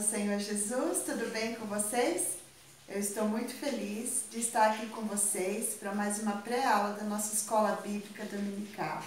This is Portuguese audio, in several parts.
do Senhor Jesus, tudo bem com vocês? Eu estou muito feliz de estar aqui com vocês para mais uma pré-aula da nossa Escola Bíblica Dominical.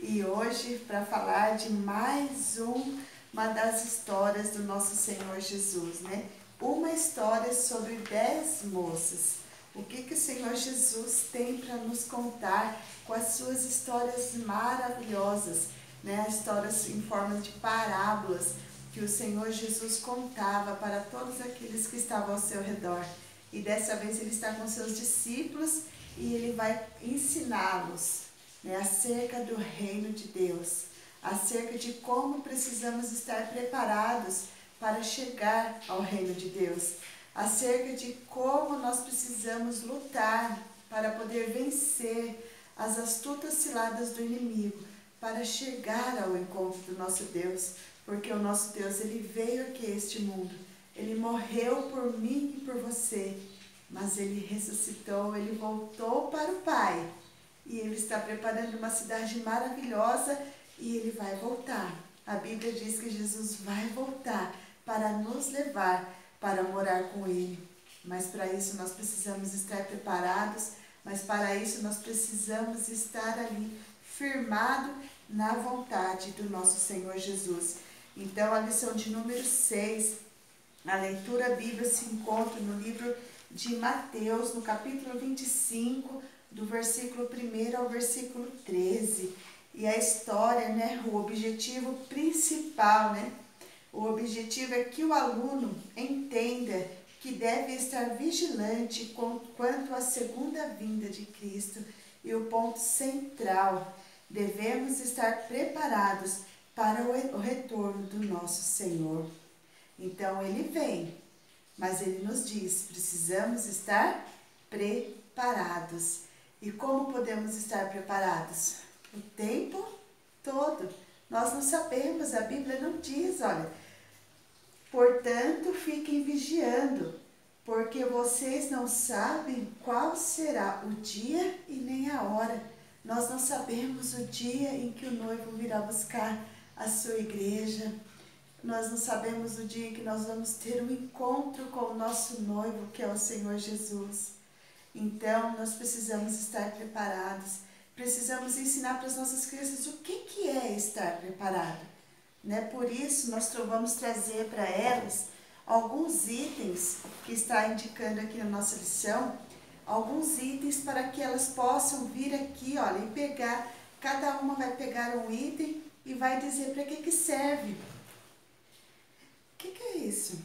E hoje, para falar de mais uma das histórias do nosso Senhor Jesus, né? Uma história sobre 10 moças. O que o Senhor Jesus tem para nos contar com as suas histórias maravilhosas, né? Histórias em forma de parábolas que o Senhor Jesus contava para todos aqueles que estavam ao seu redor. E dessa vez ele está com seus discípulos e ele vai ensiná-los, né, acerca do reino de Deus, acerca de como precisamos estar preparados para chegar ao reino de Deus, acerca de como nós precisamos lutar para poder vencer as astutas ciladas do inimigo, para chegar ao encontro do nosso Deus, porque o nosso Deus, ele veio aqui a este mundo, ele morreu por mim e por você, mas ele ressuscitou, ele voltou para o Pai, e ele está preparando uma cidade maravilhosa e ele vai voltar. A Bíblia diz que Jesus vai voltar para nos levar para morar com ele, mas para isso nós precisamos estar preparados, mas para isso nós precisamos estar ali firmado na vontade do nosso Senhor Jesus. Então, a lição de número 6, a leitura bíblica se encontra no livro de Mateus, no capítulo 25, do versículo 1 ao versículo 13. E a história, né, o objetivo principal, né, o objetivo é que o aluno entenda que deve estar vigilante quanto à segunda vinda de Cristo. E o ponto central, devemos estar preparados para o retorno do nosso Senhor. Então ele vem, mas ele nos diz, precisamos estar preparados. E como podemos estar preparados? O tempo todo. Nós não sabemos, a Bíblia não diz, olha, portanto fiquem vigiando, porque vocês não sabem qual será o dia e nem a hora. Nós não sabemos o dia em que o noivo virá buscar a sua igreja. Nós não sabemos o dia em que nós vamos ter um encontro com o nosso noivo, que é o Senhor Jesus. Então, nós precisamos estar preparados. Precisamos ensinar para as nossas crianças o que é estar preparado, né? Por isso, nós vamos trazer para elas alguns itens que está indicando aqui na nossa lição, alguns itens para que elas possam vir aqui, olha, e pegar, cada uma vai pegar um item e vai dizer para que serve. O que é isso?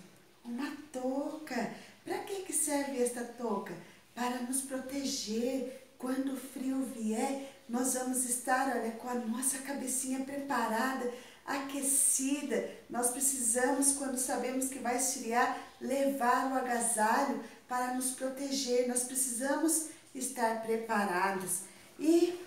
Uma touca. Para que serve esta touca? Para nos proteger. Quando o frio vier, nós vamos estar, olha, com a nossa cabecinha preparada, aquecida. Nós precisamos, quando sabemos que vai esfriar, levar o agasalho para nos proteger. Nós precisamos estar preparados. E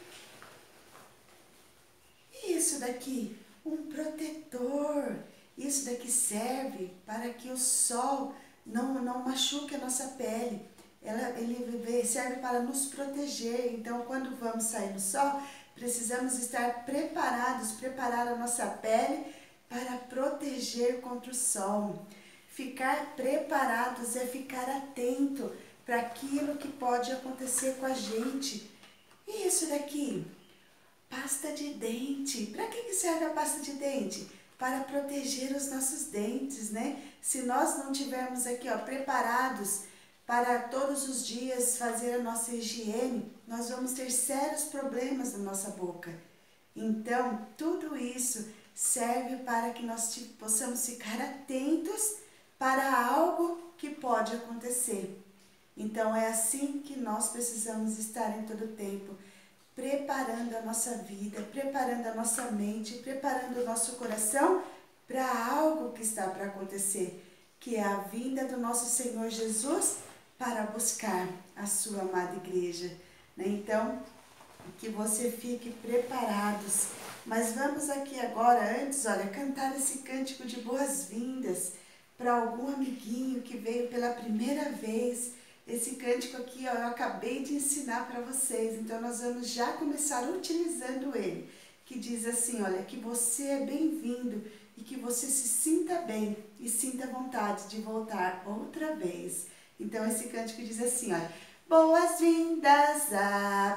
isso daqui, um protetor. Isso daqui serve para que o sol não machuque a nossa pele. Ele serve para nos proteger. Então, quando vamos sair no sol, precisamos estar preparados, preparar a nossa pele para proteger contra o sol. Ficar preparados é ficar atento para aquilo que pode acontecer com a gente. E isso daqui? Pasta de dente. Para que serve a pasta de dente? Para proteger os nossos dentes, né? Se nós não tivermos aqui, ó, preparados para todos os dias fazer a nossa higiene, nós vamos ter sérios problemas na nossa boca. Então, tudo isso serve para que nós possamos ficar atentos para algo que pode acontecer. Então, é assim que nós precisamos estar em todo o tempo, preparando a nossa vida, preparando a nossa mente, preparando o nosso coração para algo que está para acontecer, que é a vinda do nosso Senhor Jesus para buscar a sua amada igreja, né? Então, que você fique preparados. Mas vamos aqui agora, antes, olha, cantar esse cântico de boas-vindas para algum amiguinho que veio pela primeira vez. Esse cântico aqui, ó, eu acabei de ensinar para vocês, então nós vamos já começar utilizando ele, que diz assim, olha, que você é bem-vindo e que você se sinta bem e sinta vontade de voltar outra vez. Então esse cântico diz assim, olha: boas-vindas,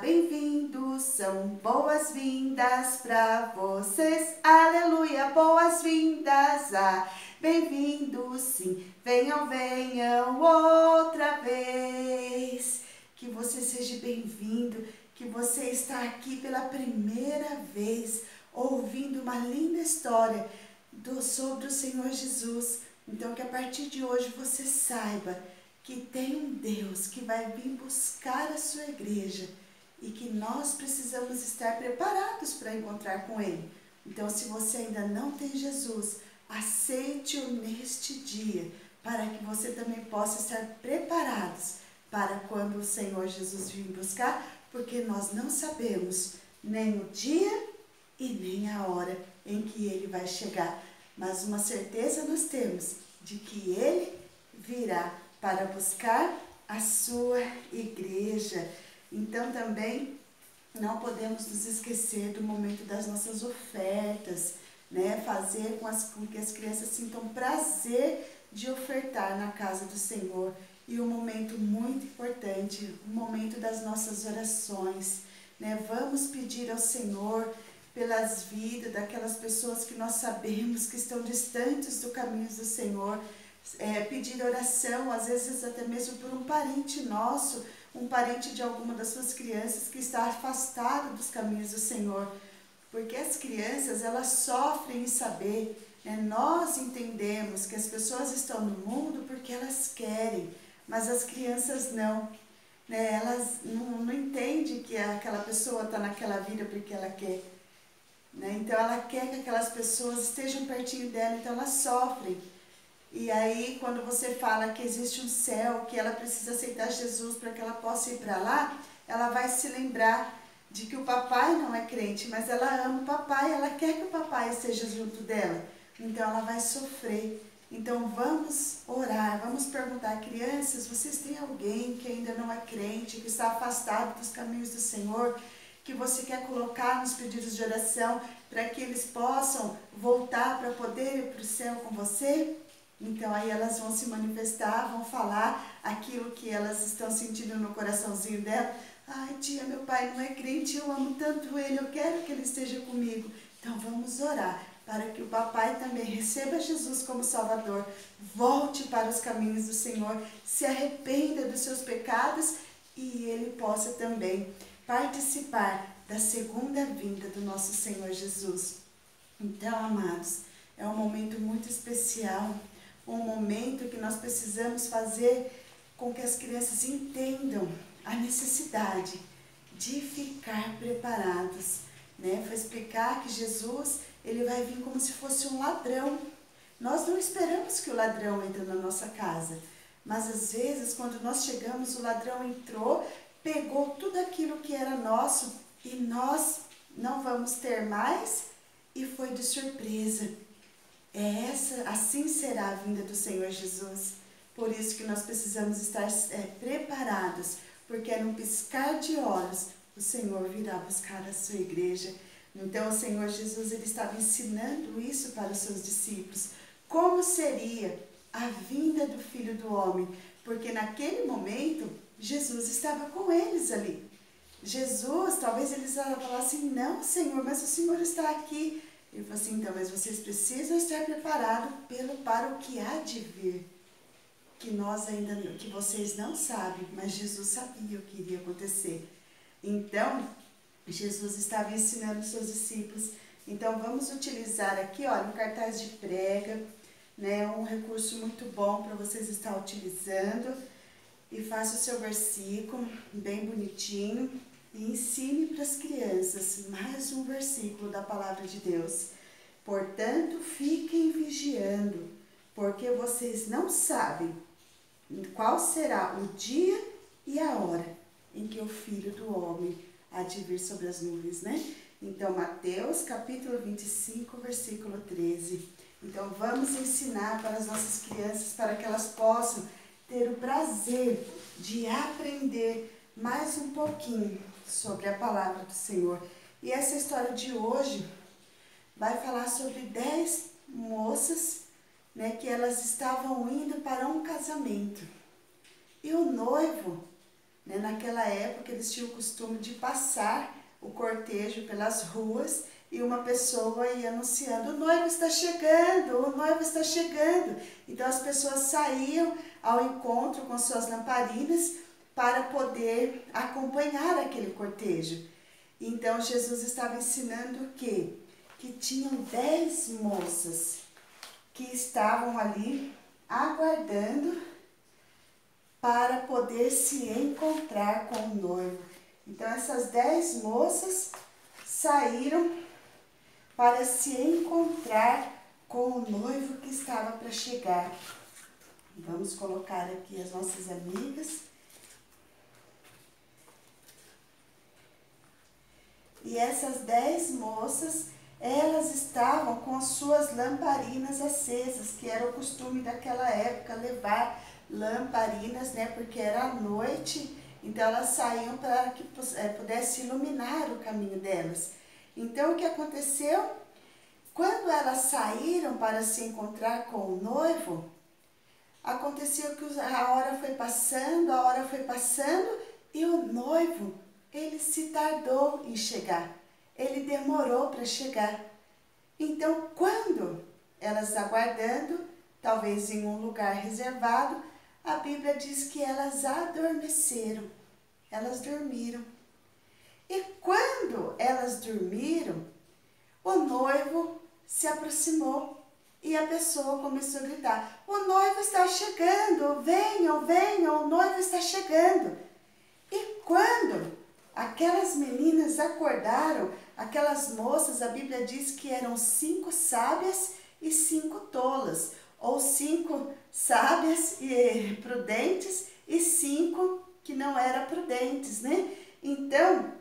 bem-vindos, são boas-vindas para vocês, aleluia, boas-vindas, bem-vindos, sim, venham, venham outra vez. Que você seja bem-vindo, que você está aqui pela primeira vez, ouvindo uma linda história sobre o Senhor Jesus. Então que a partir de hoje você saiba que tem um Deus que vai vir buscar a sua igreja e que nós precisamos estar preparados para encontrar com Ele. Então, se você ainda não tem Jesus, aceite-o neste dia, para que você também possa estar preparados para quando o Senhor Jesus vir buscar, porque nós não sabemos nem o dia e nem a hora em que Ele vai chegar. Mas uma certeza nós temos de que Ele virá para buscar a sua igreja. Então também não podemos nos esquecer do momento das nossas ofertas, né? Fazer com que as crianças sintam prazer de ofertar na casa do Senhor. E um momento muito importante, o momento das nossas orações, né? Vamos pedir ao Senhor pelas vidas daquelas pessoas que nós sabemos que estão distantes do caminho do Senhor. Pedir oração, às vezes até mesmo por um parente nosso, um parente de alguma das suas crianças que está afastado dos caminhos do Senhor. Porque as crianças, elas sofrem em saber, né? Nós entendemos que as pessoas estão no mundo porque elas querem, mas as crianças não. Né? Elas não entendem que aquela pessoa está naquela vida porque ela quer. Né? Então ela quer que aquelas pessoas estejam pertinho dela, então elas sofrem. E aí, quando você fala que existe um céu, que ela precisa aceitar Jesus para que ela possa ir para lá, ela vai se lembrar de que o papai não é crente, mas ela ama o papai, ela quer que o papai esteja junto dela. Então, ela vai sofrer. Então, vamos orar, vamos perguntar, crianças, vocês têm alguém que ainda não é crente, que está afastado dos caminhos do Senhor, que você quer colocar nos pedidos de oração para que eles possam voltar para poder ir para o céu com você? Então aí elas vão se manifestar, vão falar aquilo que elas estão sentindo no coraçãozinho dela. Ai, tia, meu pai não é crente, eu amo tanto ele, eu quero que ele esteja comigo. Então vamos orar para que o papai também receba Jesus como Salvador, volte para os caminhos do Senhor, se arrependa dos seus pecados e ele possa também participar da segunda vinda do nosso Senhor Jesus. Então, amados, é um momento muito especial, um momento que nós precisamos fazer com que as crianças entendam a necessidade de ficar preparados, né? Foi explicar que Jesus, ele vai vir como se fosse um ladrão. Nós não esperamos que o ladrão entre na nossa casa, mas às vezes quando nós chegamos, o ladrão entrou, pegou tudo aquilo que era nosso e nós não vamos ter mais e foi de surpresa. Assim será a vinda do Senhor Jesus. Por isso que nós precisamos estar preparados, porque num piscar de olhos o Senhor virá buscar a sua igreja. Então o Senhor Jesus, ele estava ensinando isso para os seus discípulos. Como seria a vinda do Filho do Homem? Porque naquele momento Jesus estava com eles ali. Jesus, talvez eles falassem, não, Senhor, mas o Senhor está aqui. Ele falou assim, então, mas vocês precisam estar preparados para o que há de vir, que vocês não sabem, mas Jesus sabia o que iria acontecer. Então, Jesus estava ensinando os seus discípulos. Então, vamos utilizar aqui, olha, um cartaz de prega, né, um recurso muito bom para vocês estar utilizando. E faça o seu versículo bem bonitinho. E ensine para as crianças mais um versículo da palavra de Deus. Portanto, fiquem vigiando, porque vocês não sabem qual será o dia e a hora em que o Filho do Homem há de vir sobre as nuvens, né? Então, Mateus capítulo 25, versículo 13. Então, vamos ensinar para as nossas crianças, para que elas possam ter o prazer de aprender mais um pouquinho sobre a palavra do Senhor. E essa história de hoje vai falar sobre 10 moças, né, que elas estavam indo para um casamento. E o noivo, né, naquela época, eles tinham o costume de passar o cortejo pelas ruas e uma pessoa ia anunciando: o noivo está chegando, o noivo está chegando. Então as pessoas saíam ao encontro com suas lamparinas para poder acompanhar aquele cortejo. Então Jesus estava ensinando o quê? Que tinham 10 moças que estavam ali aguardando para poder se encontrar com o noivo. Então essas 10 moças saíram para se encontrar com o noivo que estava para chegar. Vamos colocar aqui as nossas amigas. E essas 10 moças, elas estavam com as suas lamparinas acesas, que era o costume daquela época, levar lamparinas, né? Porque era à noite, então elas saíam para que pudesse iluminar o caminho delas. Então o que aconteceu? Quando elas saíram para se encontrar com o noivo, aconteceu que a hora foi passando e o noivo, ele se tardou em chegar, ele demorou para chegar. Então, quando elas aguardando, talvez em um lugar reservado, a Bíblia diz que elas adormeceram, elas dormiram. E quando elas dormiram, o noivo se aproximou e a pessoa começou a gritar: o noivo está chegando, venham, venham, o noivo está chegando. E quando aquelas meninas acordaram, aquelas moças, a Bíblia diz que eram 5 sábias e 5 tolas, ou 5 sábias e prudentes e 5 que não eram prudentes, né? Então,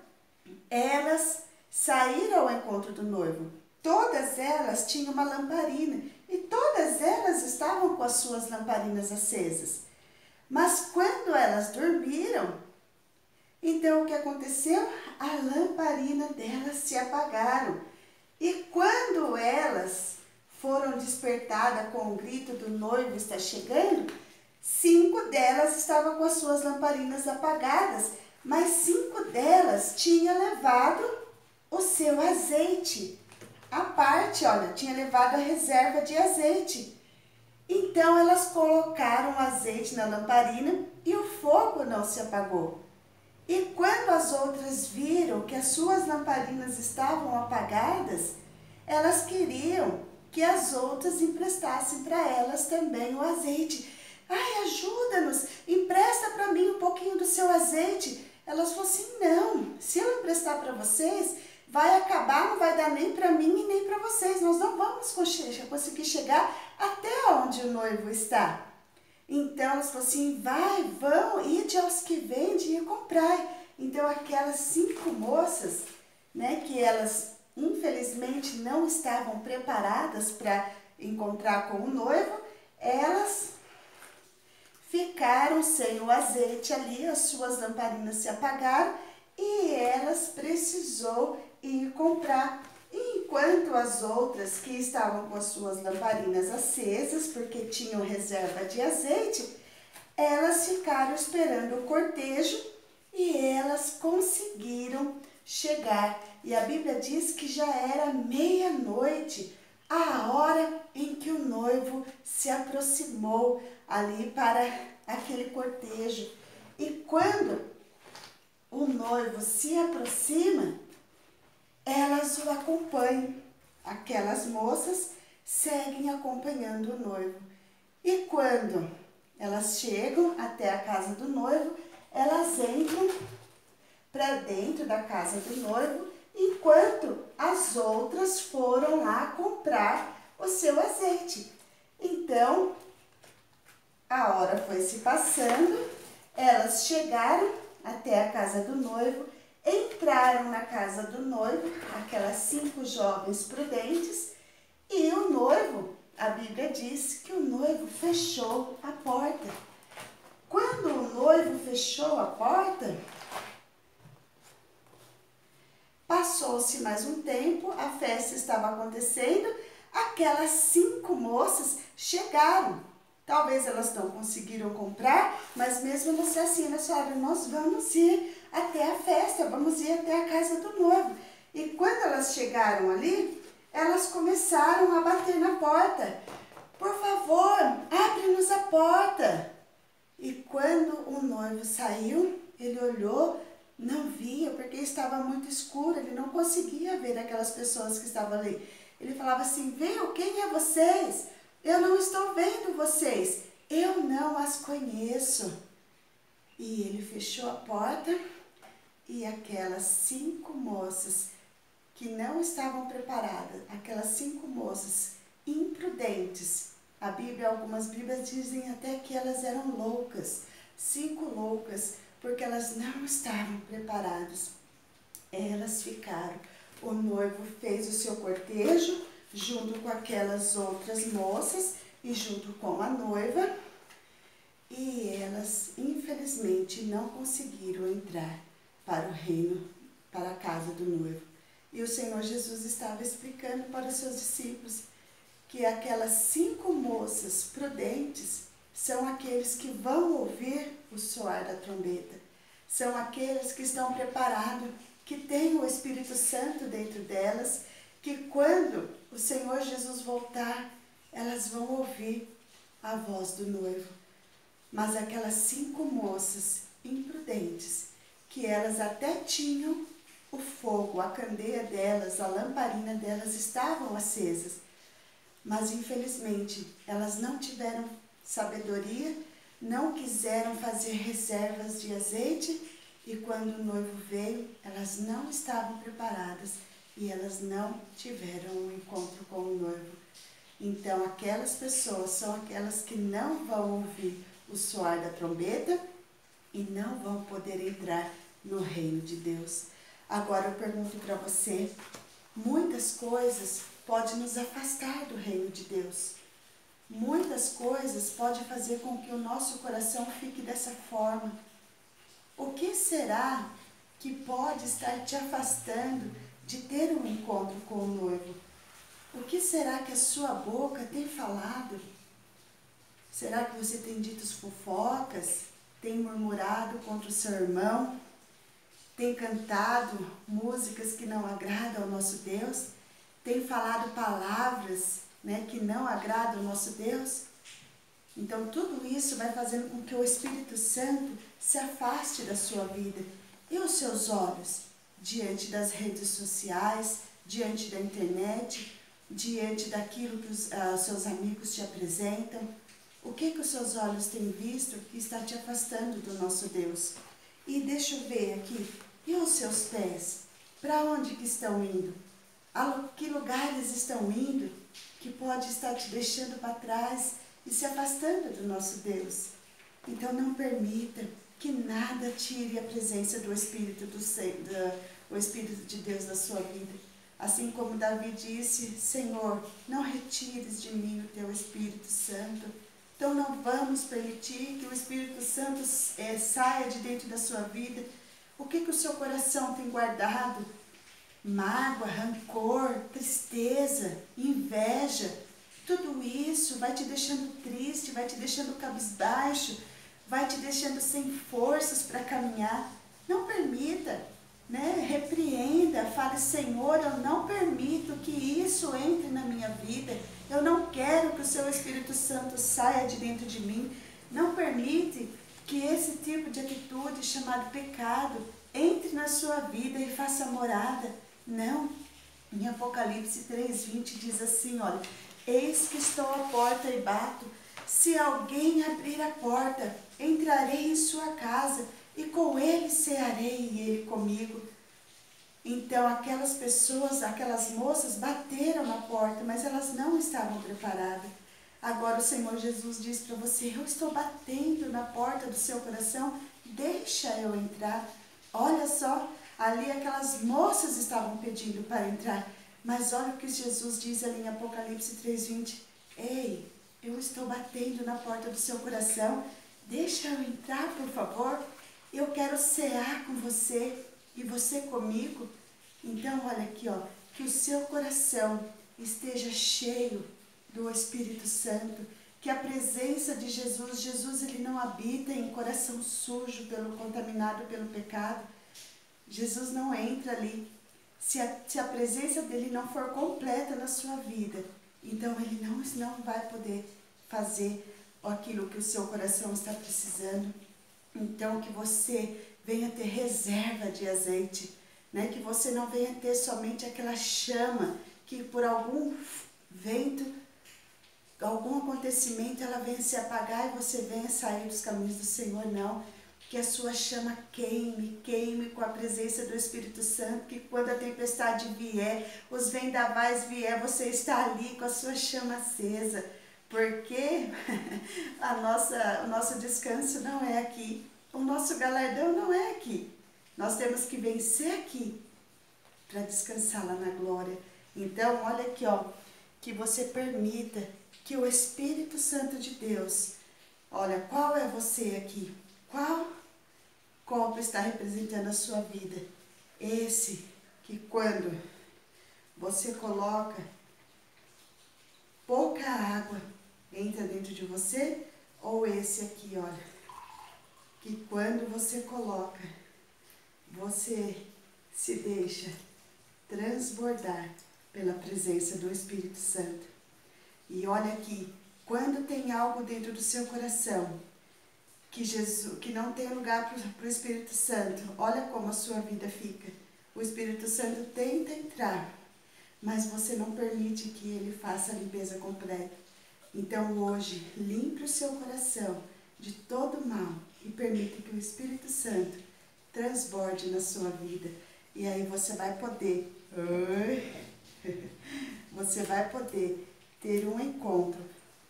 elas saíram ao encontro do noivo. Todas elas tinham uma lamparina e todas elas estavam com as suas lamparinas acesas. Mas quando elas dormiram, então o que aconteceu? A lamparina delas se apagaram. E quando elas foram despertadas com o grito do noivo está chegando, 5 delas estavam com as suas lamparinas apagadas, mas 5 delas tinham levado o seu azeite. A parte, olha, tinha levado a reserva de azeite. Então elas colocaram o azeite na lamparina e o fogo não se apagou. E quando as outras viram que as suas lamparinas estavam apagadas, elas queriam que as outras emprestassem para elas também o azeite. Ai, ajuda-nos, empresta para mim um pouquinho do seu azeite. Elas falaram assim: não, se eu emprestar para vocês, vai acabar, não vai dar nem para mim e nem para vocês. Nós não vamos conseguir chegar até onde o noivo está. Então elas falaram assim: vão, ide aos que vendem e comprai. Então aquelas 5 moças, né, que elas infelizmente não estavam preparadas para encontrar com o noivo, elas ficaram sem o azeite ali, as suas lamparinas se apagaram e elas precisou ir comprar. Enquanto as outras que estavam com as suas lamparinas acesas, porque tinham reserva de azeite, elas ficaram esperando o cortejo e elas conseguiram chegar. E a Bíblia diz que já era meia-noite, a hora em que o noivo se aproximou ali para aquele cortejo. E quando o noivo se aproxima, elas o acompanham. Aquelas moças seguem acompanhando o noivo. E quando elas chegam até a casa do noivo, elas entram para dentro da casa do noivo, enquanto as outras foram lá comprar o seu azeite. Então, a hora foi se passando, elas chegaram até a casa do noivo, entraram na casa do noivo, aquelas 5 jovens prudentes, e o noivo, a Bíblia diz que o noivo fechou a porta. Quando o noivo fechou a porta, passou-se mais um tempo, a festa estava acontecendo, aquelas 5 moças chegaram. Talvez elas não conseguiram comprar, mas mesmo assim, elas falaram, nós vamos ir até a festa, vamos ir até a casa do noivo. E quando elas chegaram ali, elas começaram a bater na porta. Por favor, abre-nos a porta. E quando o noivo saiu, ele olhou, não via, porque estava muito escuro, ele não conseguia ver aquelas pessoas que estavam ali. Ele falava assim, viu, quem é vocês? Eu não estou vendo vocês, eu não as conheço. E ele fechou a porta e aquelas 5 moças que não estavam preparadas, aquelas 5 moças imprudentes, algumas Bíblias dizem até que elas eram loucas, 5 loucas, porque elas não estavam preparadas. Elas ficaram, o noivo fez o seu cortejo, junto com aquelas outras moças e junto com a noiva, e elas infelizmente não conseguiram entrar para o reino, para a casa do noivo. E o Senhor Jesus estava explicando para os seus discípulos que aquelas 5 moças prudentes são aqueles que vão ouvir o soar da trombeta, são aqueles que estão preparados, que têm o Espírito Santo dentro delas, que quando o Senhor Jesus voltar, elas vão ouvir a voz do noivo. Mas aquelas 5 moças imprudentes, que elas até tinham o fogo, a candeia delas, a lamparina delas estavam acesas, mas infelizmente elas não tiveram sabedoria, não quiseram fazer reservas de azeite, e quando o noivo veio, elas não estavam preparadas e elas não tiveram um encontro com o noivo. Então aquelas pessoas são aquelas que não vão ouvir o soar da trombeta e não vão poder entrar no reino de Deus. Agora eu pergunto para você, muitas coisas podem nos afastar do reino de Deus. Muitas coisas podem fazer com que o nosso coração fique dessa forma. O que será que pode estar te afastando de ter um encontro com o noivo? O que será que a sua boca tem falado? Será que você tem dito fofocas? Tem murmurado contra o seu irmão? Tem cantado músicas que não agradam ao nosso Deus? Tem falado palavras, que não agradam ao nosso Deus? Então tudo isso vai fazendo com que o Espírito Santo se afaste da sua vida. E os seus olhos? Diante das redes sociais, diante da internet, diante daquilo que os seus amigos te apresentam. O que os seus olhos têm visto que está te afastando do nosso Deus? E deixa eu ver aqui, e os seus pés? Para onde que estão indo? A que lugares estão indo que pode estar te deixando para trás e se afastando do nosso Deus? Então não permita que nada tire a presença do Espírito o Espírito de Deus da sua vida. Assim como Davi disse, Senhor, não retires de mim o teu Espírito Santo. Então não vamos permitir que o Espírito Santo saia de dentro da sua vida. O que o seu coração tem guardado? Mágoa, rancor, tristeza, inveja. Tudo isso vai te deixando triste, vai te deixando cabisbaixo, vai te deixando sem forças para caminhar. Não permita, repreenda, fale, Senhor, eu não permito que isso entre na minha vida. Eu não quero que o seu Espírito Santo saia de dentro de mim. Não permite que esse tipo de atitude chamado pecado entre na sua vida e faça morada. Não. Em Apocalipse 3:20 diz assim, olha, eis que estou à porta e bato. Se alguém abrir a porta, entrarei em sua casa e com ele cearei e ele comigo. Então aquelas pessoas, aquelas moças bateram na porta, mas elas não estavam preparadas. Agora o Senhor Jesus diz para você, eu estou batendo na porta do seu coração, deixa eu entrar. Olha só, ali aquelas moças estavam pedindo para entrar, mas olha o que Jesus diz ali em Apocalipse 3:20. Ei, eu estou batendo na porta do seu coração, deixa eu entrar, por favor. Eu quero cear com você e você comigo. Então olha aqui, ó, que o seu coração esteja cheio do Espírito Santo, que a presença de Jesus, ele não habita em coração sujo, contaminado pelo pecado. Jesus não entra ali. Se a presença dele não for completa na sua vida, então ele não vai poder fazer aquilo que o seu coração está precisando. Então que você venha ter reserva de azeite, né? Que você não venha ter somente aquela chama que por algum vento, algum acontecimento, ela venha se apagar e você venha sair dos caminhos do Senhor, não. Que a sua chama queime com a presença do Espírito Santo, que quando a tempestade vier, os vendavais vier, você está ali com a sua chama acesa, porque o nosso descanso não é aqui, o nosso galardão não é aqui. Nós temos que vencer aqui para descansar lá na glória. Então, olha aqui, ó, que você permita que o Espírito Santo de Deus, olha, qual é você aqui? Qual copo está representando a sua vida? Esse que quando você coloca pouca água entra dentro de você? Ou esse aqui, olha, que quando você coloca, você se deixa transbordar pela presença do Espírito Santo. E olha aqui, quando tem algo dentro do seu coração que não tem lugar para o Espírito Santo, olha como a sua vida fica. O Espírito Santo tenta entrar, mas você não permite que ele faça a limpeza completa. Então hoje, limpe o seu coração de todo mal e permita que o Espírito Santo transborde na sua vida. E aí você vai poder ter um encontro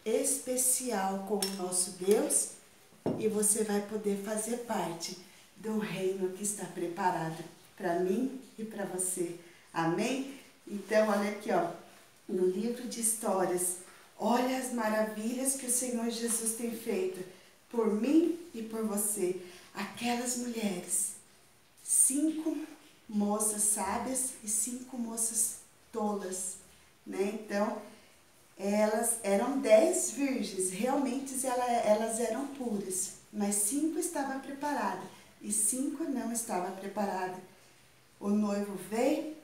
especial com o nosso Deus e você vai poder fazer parte do reino que está preparado para mim e para você. Amém? Então, olha aqui, ó, no livro de histórias, olha as maravilhas que o Senhor Jesus tem feito por mim e por você. Aquelas mulheres, 5 moças sábias e 5 moças tolas, né? Então, elas eram 10 virgens, realmente elas eram puras, mas 5 estavam preparadas e 5 não estavam preparadas. O noivo veio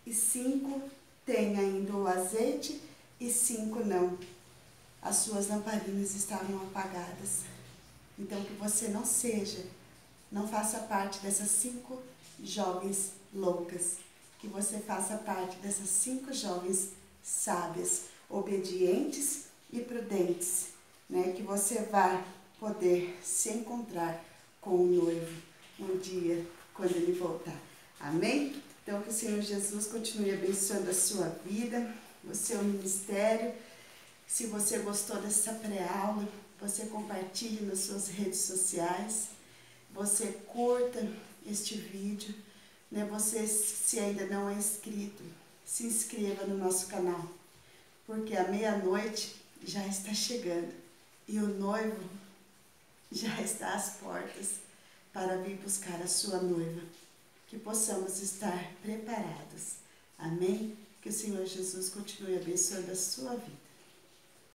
e 5 têm ainda o azeite e 5 não. As suas lamparinas estavam apagadas. Então que você não faça parte dessas 5 jovens loucas, que você faça parte dessas 5 jovens sábias, obedientes e prudentes, né? Que você vai poder se encontrar com o noivo um dia quando ele voltar. Amém? Então que o Senhor Jesus continue abençoando a sua vida, o seu ministério. Se você gostou dessa pré-aula, você compartilhe nas suas redes sociais, você curta este vídeo, né? Você, se ainda não é inscrito, se inscreva no nosso canal, porque a meia-noite já está chegando e o noivo já está às portas para vir buscar a sua noiva. Que possamos estar preparados. Amém? Que o Senhor Jesus continue abençoando a sua vida.